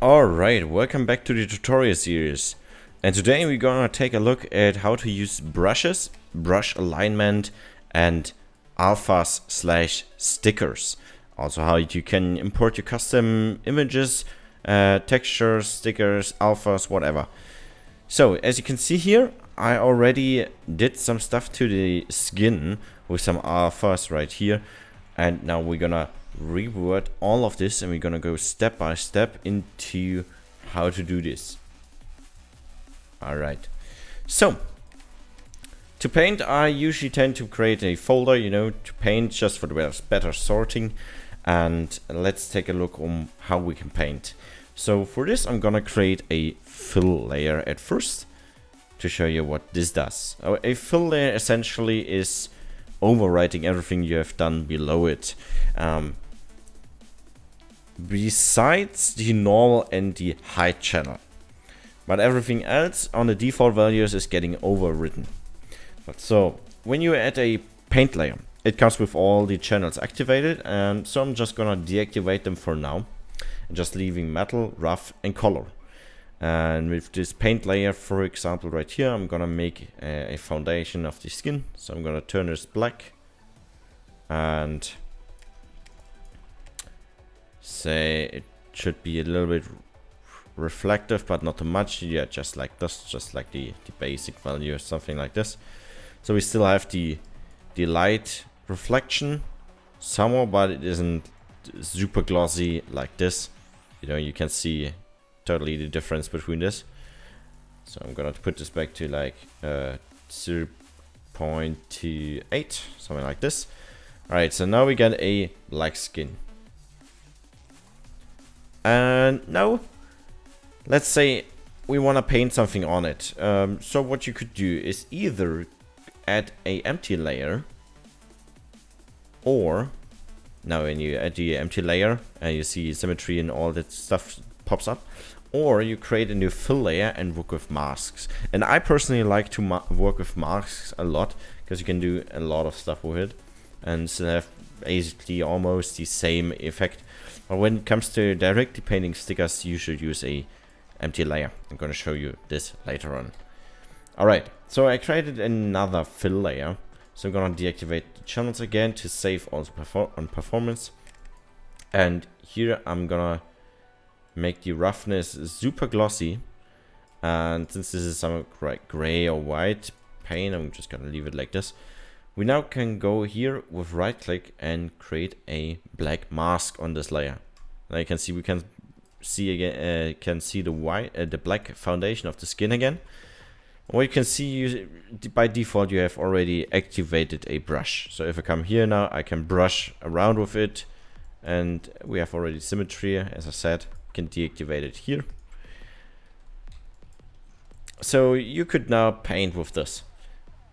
Alright, welcome back to the tutorial series. And today we're gonna take a look at how to use brushes, brush alignment, and alphas slash stickers. Also how you can import your custom images, textures, stickers, alphas, whatever. So as you can see here, I already did some stuff to the skin with some alphas right here. And now we're gonna reword all of this and we're gonna go step by step into how to do this. Alright, so to paint I usually tend to create a folder, to paint, just for the better sorting. And let's take a look on how we can paint. So for this I'm gonna create a fill layer at first to show you what this does. A fill layer essentially is overwriting everything you have done below it. Besides the normal and the height channel, but everything else on the default values is getting overwritten. But so when you add a paint layer, it comes with all the channels activated, and so I'm just gonna deactivate them for now, and just leaving metal, rough, and color. And with this paint layer, for example, right here, I'm gonna make a foundation of the skin. So I'm gonna turn this black and say it should be a little bit reflective, but not too much. Yeah, just like this, just like the basic value or something like this. So we still have the light reflection somewhere, but it isn't super glossy like this. You can see totally the difference between this. So I'm gonna put this back to like 0.28, something like this. Alright, so now we get a black skin. And now let's say we want to paint something on it. So what you could do is either add a empty layer, or now when you add the empty layer and you see symmetry and all that stuff pops up, or you create a new fill layer and work with masks. And I personally like to work with masks a lot because you can do a lot of stuff with it and still have basically almost the same effect. But when it comes to directly painting stickers, you should use a empty layer. I'm going to show you this later on. Alright, so I created another fill layer. So I'm going to deactivate the channels again to save also on performance. And here I'm going to make the roughness super glossy. And since this is some gray or white paint, I'm just going to leave it like this. We now can go here with right click and create a black mask on this layer. Now you can see we can see again the black foundation of the skin again. Or you can see by default you have already activated a brush. So if I come here now, I can brush around with it, and we have already symmetry. As I said, can deactivate it here. So you could now paint with this,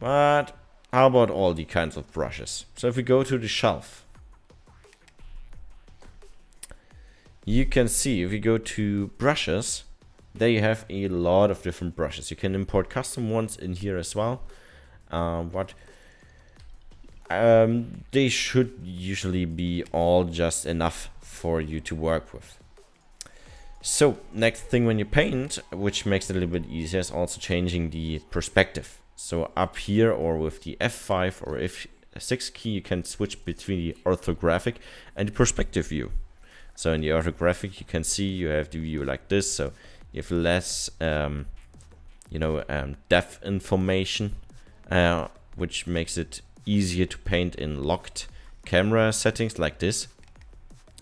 but how about all the kinds of brushes? So if we go to the shelf, you can see if we go to brushes, there you have a lot of different brushes. You can import custom ones in here as well. They should usually be all just enough for you to work with. So next thing when you paint, which makes it a little bit easier, is also changing the perspective. So up here or with the F5 or F6 key, you can switch between the orthographic and the perspective view. So in the orthographic, you can see you have the view like this. So you have less, depth information, which makes it easier to paint in locked camera settings like this.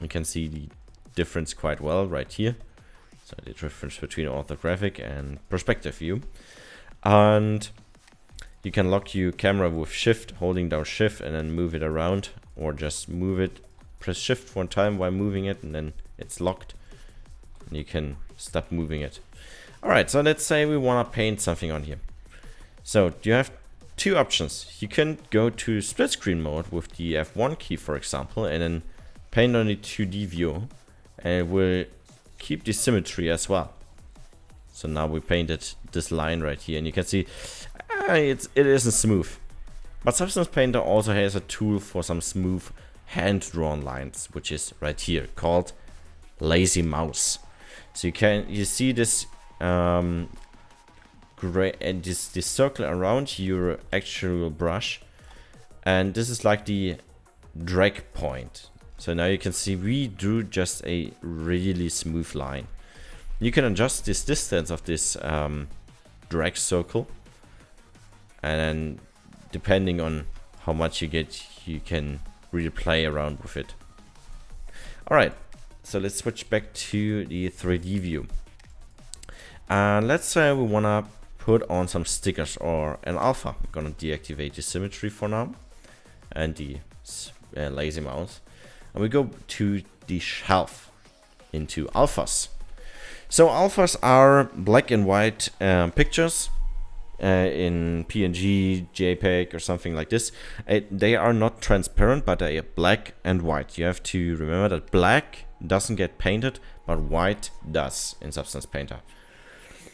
You can see the difference quite well right here. So the difference between orthographic and perspective view. And you can lock your camera with shift, holding down shift and then move it around, or just move it, press shift one time while moving it, and then it's locked. And you can stop moving it. Alright, so let's say we want to paint something on here. So you have two options. You can go to split screen mode with the F1 key, for example, and then paint on the 2D view, and it will keep the symmetry as well. So now we painted this line right here, and you can see it isn't smooth. But Substance Painter also has a tool for some smooth hand-drawn lines, which is right here, called Lazy Mouse. So you see this gray and this circle around your actual brush, and this is like the drag point. So now you can see we drew just a really smooth line. You can adjust this distance of this drag circle, and then depending on how much you get, you can really play around with it. Alright, so let's switch back to the 3D view. And let's say we wanna put on some stickers or an alpha. I'm gonna deactivate the symmetry for now and the lazy mouse. And we go to the shelf into alphas. So alphas are black and white pictures in PNG, JPEG or something like this. They are not transparent, but they are black and white. You have to remember that black doesn't get painted, but white does in Substance Painter.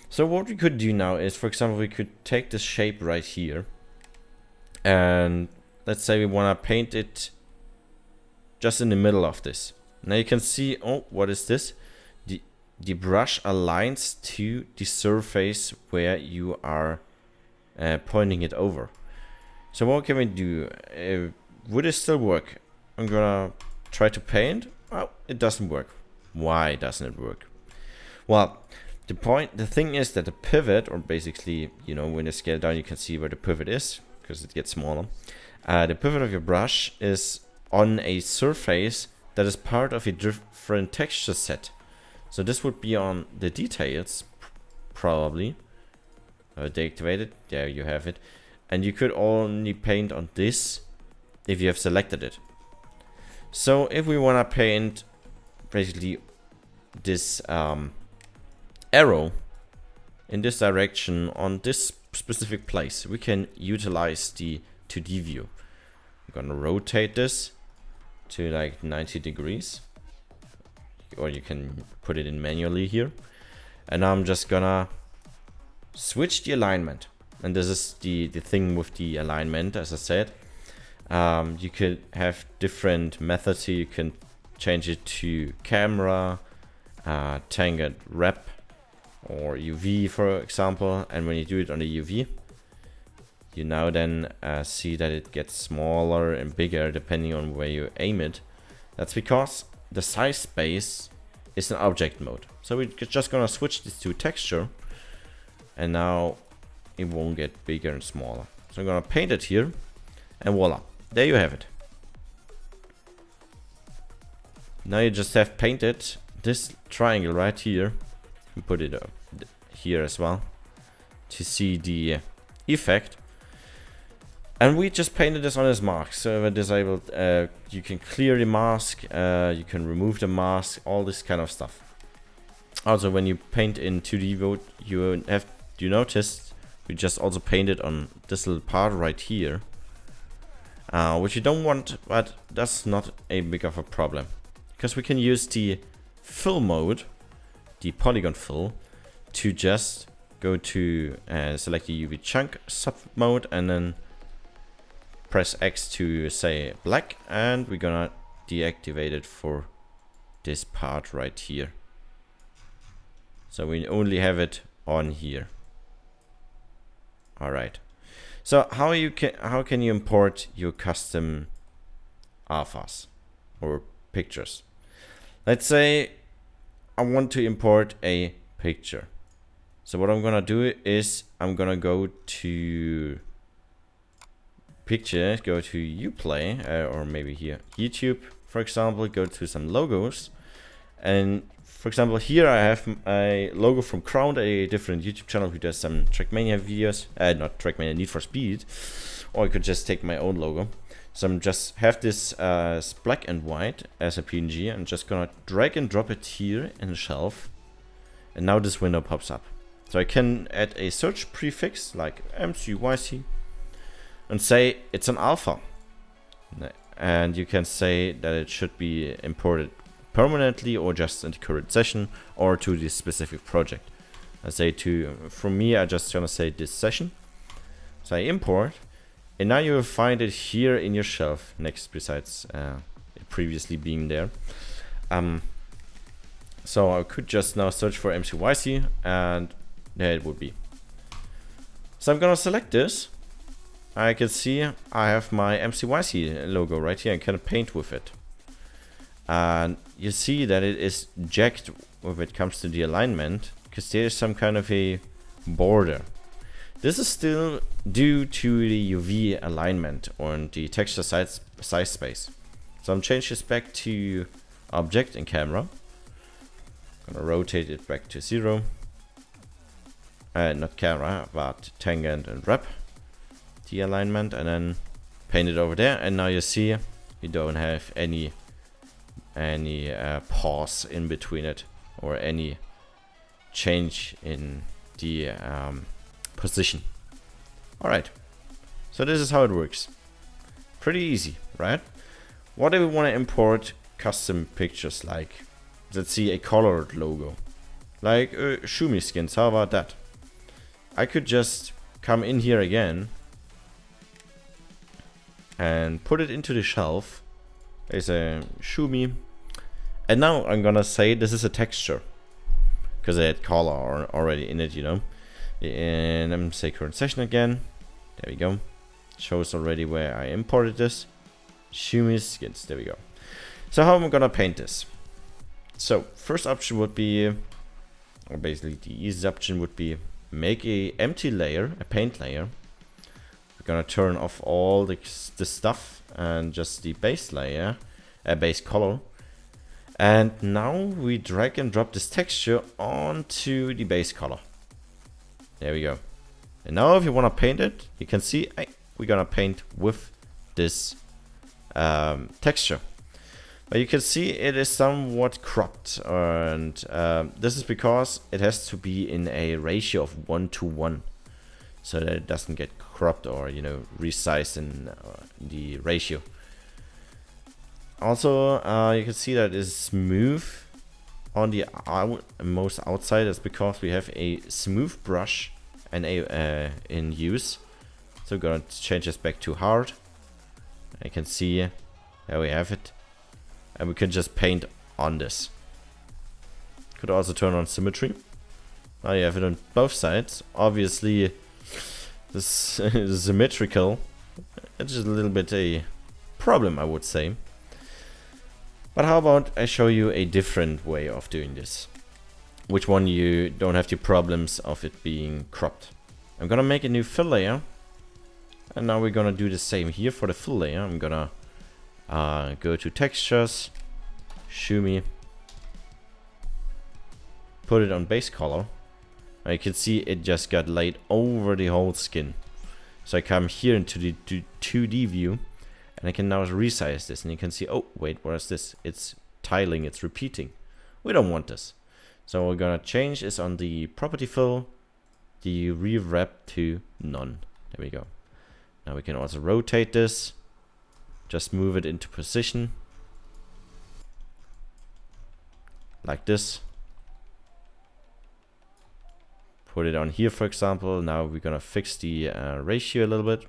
So what we could do now is, for example, we could take this shape right here, and let's say we want to paint it just in the middle of this. Now you can see, oh, what is this? The brush aligns to the surface where you are pointing it over. So what can we do? Would it still work? I'm gonna try to paint. Oh, it doesn't work. Why doesn't it work? Well, the thing is that the pivot, or basically, you know, when you scale down, you can see where the pivot is because it gets smaller. The pivot of your brush is on a surface that is part of a different texture set. So this would be on the details, probably. Deactivate it. There you have it. And you could only paint on this if you have selected it. So if we want to paint basically this arrow in this direction on this specific place, we can utilize the 2D view. I'm gonna rotate this to like 90 degrees, or you can put it in manually here, and now I'm just gonna switch the alignment. And this is the thing with the alignment, as I said. You could have different methods here. You can change it to camera, tangent rep, or UV, for example. And when you do it on the UV, you now then see that it gets smaller and bigger depending on where you aim it. That's because the size space is an object mode. So we're just gonna switch this to texture, and now it won't get bigger and smaller. So I'm gonna paint it here, and voila, there you have it. Now you just have painted this triangle right here, and put it here as well to see the effect. And we just painted this on his mask. So if disabled, you can clear the mask, you can remove the mask, all this kind of stuff. Also, when you paint in 2D mode, you notice we just also painted on this little part right here, which you don't want, but that's not a big of a problem, because we can use the fill mode, the polygon fill, to just go to select the UV chunk sub mode, and then press X to say black, and we're gonna deactivate it for this part right here. So we only have it on here. All right. So how can you import your custom alphas or pictures? Let's say I want to import a picture. So what I'm gonna do is I'm gonna go to picture, go to Uplay, or maybe here YouTube, for example, go to some logos, and for example here I have a logo from Crown, a different YouTube channel who does some TrackMania videos, not TrackMania, Need for Speed, or I could just take my own logo. So I'm just have this black and white as a PNG, and just gonna drag and drop it here in the shelf, and now this window pops up. So I can add a search prefix like MCYC and say it's an alpha, and you can say that it should be imported permanently or just in the current session or to this specific project. I say from me, I just gonna say this session. So I import, and now you will find it here in your shelf next, besides it previously being there. So I could just now search for MCYC, and there it would be. So I'm gonna select this. I can see I have my MCYC logo right here. I can paint with it. And you see that it is jagged when it comes to the alignment, because there is some kind of a border. This is still due to the UV alignment on the texture size space. So I'm changing this back to object and camera. Gonna rotate it back to 0. Not camera, but tangent and wrap the alignment, and then paint it over there. And now you see you don't have any pause in between it, or any change in the position. Alright, so this is how it works. Pretty easy, right? What do we want to import custom pictures like? Let's see, a colored logo. Like Shumi skins, how about that? I could just come in here again and put it into the shelf. There's a Shumi. And now I'm gonna say this is a texture, because I had color already in it, you know. And I'm say current session again. There we go. Shows already where I imported this. Shumi skins. There we go. So how am I gonna paint this? So first option would be, or basically the easiest option would be, make a empty layer, a paint layer. We're gonna turn off all the stuff and just the base layer, base color. And now we drag and drop this texture onto the base color. There we go. And now if you want to paint it, you can see we're gonna paint with this texture. But you can see it is somewhat cropped, and this is because it has to be in a ratio of 1:1, so that it doesn't get cropped or, you know, resized in the ratio. Also, you can see that it is smooth on the most outside. That's because we have a smooth brush and in use. So we're gonna change this back to hard. I can see there we have it, and we can just paint on this. Could also turn on symmetry. Now you have it on both sides. Obviously, this is symmetrical. It's just a little bit a problem, I would say. But how about I show you a different way of doing this, which one you don't have the problems of it being cropped. I'm gonna make a new fill layer, and now we're gonna do the same here for the fill layer. I'm gonna go to textures, Shumi, put it on base color. Now you can see it just got laid over the whole skin. So I come here into the 2D view, and I can now resize this, and you can see, oh wait, what is this? It's tiling, it's repeating. We don't want this. So we're gonna change this on the property fill, the rewrap to none. There we go. Now we can also rotate this, just move it into position like this. Put it on here, for example. Now we're gonna fix the ratio a little bit.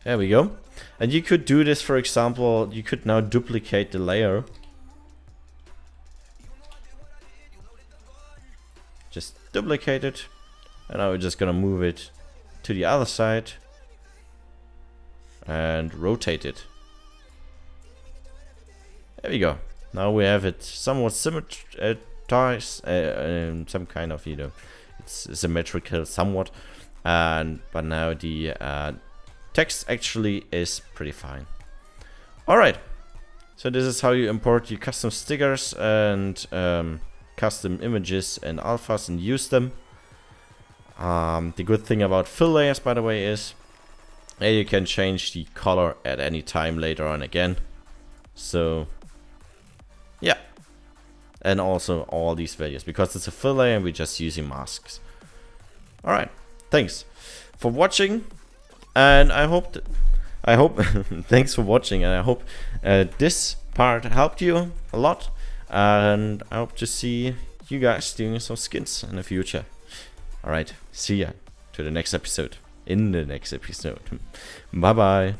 There we go. And you could do this, for example, you could now duplicate the layer. Just duplicate it. And now we're just gonna move it to the other side and rotate it. There we go. Now we have it somewhat symmetrical, some kind of, you know, it's symmetrical somewhat. But now the text actually is pretty fine. Alright, so this is how you import your custom stickers and custom images and alphas and use them. The good thing about fill layers, by the way, is you can change the color at any time later on again. So yeah, and also all these values, because it's a fill layer and we're just using masks. Alright, thanks for watching. And I hope thanks for watching, and I hope this part helped you a lot, and I hope to see you guys doing some skins in the future. Alright, see ya to the next episode. In the next episode. Bye bye.